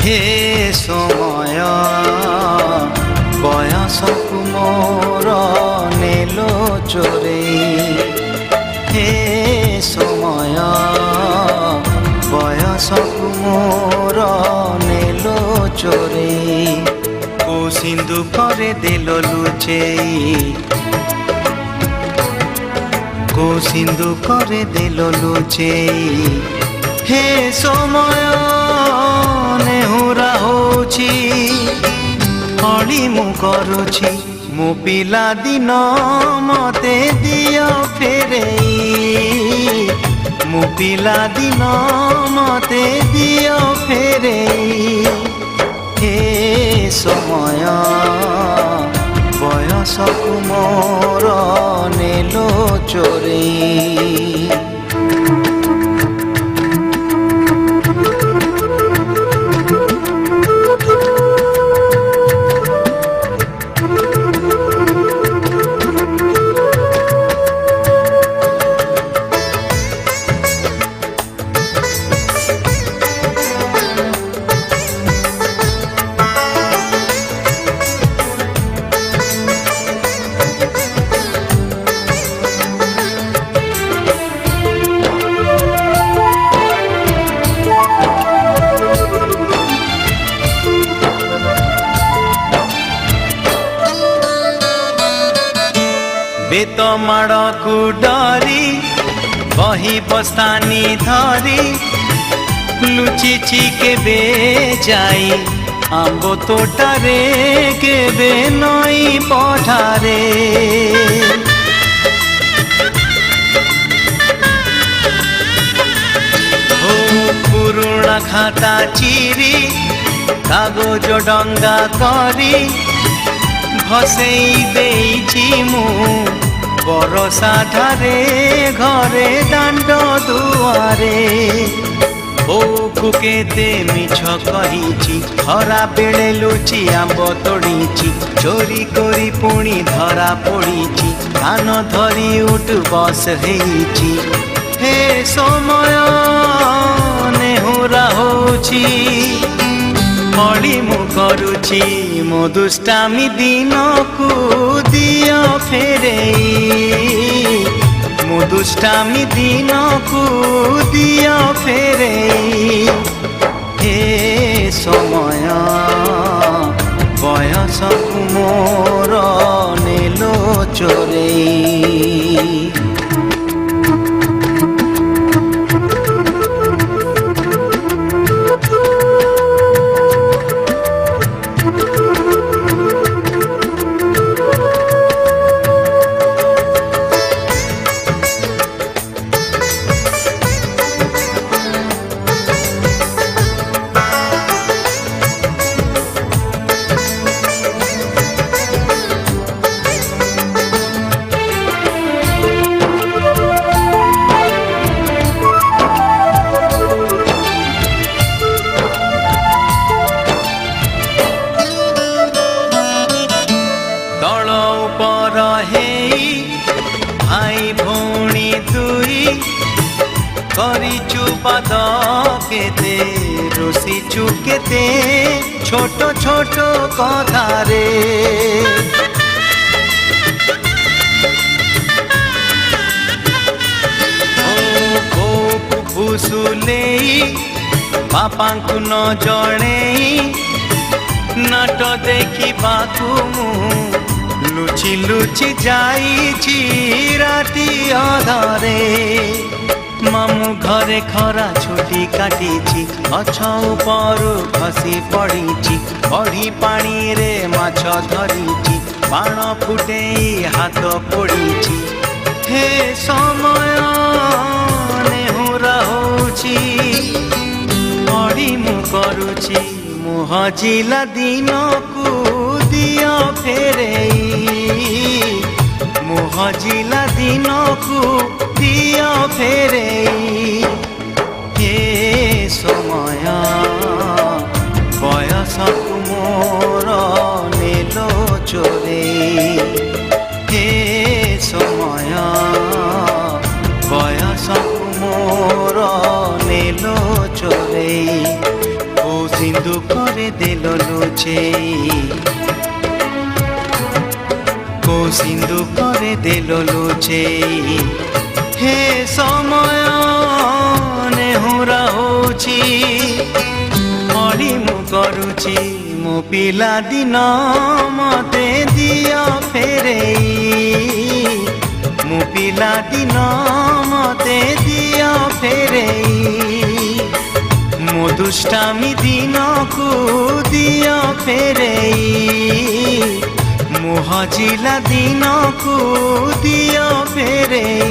हे समय बयसकु मोर नेलो चोरे हे समय बयसकु मोर नेलो चोरे को सिंधु करे देलो लुचेई को सिंधु करे देलो लुचेई हे समय नेहुरा होछि हली मु करुछि मो पिला दिन मते दियो फेरेई मो पिला दिन मते दियो फेरेई हे समय बयसकु मोर नेलो चोरेई बेत माड़ को डरी बही बस्तानी धरी लुचिछि केबे जाई आंबो तोटारे केबे नई पठारे ओ पुरुणा खाता चिरी कागज डंगा करी भसेई देइछि मु बरसा ठारे घरे दांड दुआरे बोकु केते मिछ कहिछि खरा बेले लुचि आंब तोड़िछि चोरी करी पुणी धरा पड़िछि कान धरी उठ बस हेइछि हे समय नेहुरा होछि हली मु करुछि मो दुष्टामी दिन को दियो फेरेई मो दुष्टामी दिन को दियो फेरेई हे समय बयसकु मोर नेलो चोरेई भाई भौणी दुई करिचु पाद केते रोसिचु केते छोट छोट कथारे ओ फुसुलेई बापांकु न जणेई नाट देखी बाकु लुचि लुचि जाइछि राति अधारे मामू घरे खरा छुटी काटिछि गछ उपरु खसी पड़िछि बढी पानी रे माछ धरिछि बाण फुटेई हाथ पोड़िछि हे समय नेहुरा होछि बढी मु करुछि मु हजिला दिन को दियो फेरेई मु हजिला दिन को दियो फेरेई हे समय बयसकु मोर नेलो चोरेई हे समय बयसकु मोर नेलो चोरेई ସିନ୍ଦୁକରେ ଦେଲ ଲୁଚେଇ କୋ ସିନ୍ଦୁକରେ ଦେଲ ଲୁଚେଇ ହେ ସମୟ ନେହୁରା ହଉଛି ଅଳି ମୁଁ କରୁଛି ମୋ ପିଲା ଦିନ ମତେ ଦିଅ ଫେରେଇ ମୋ ପିଲା ଦିନ ମତେ ଦିଅ ଫେରେଇ ମୋ ଦୁଷ୍ଟାମି ଦିନକୁ ଦିଅ ଫେରେଇ ମୋ ହଜିଲା ଦିନକୁ ଦିଅ ଫେରେଇ।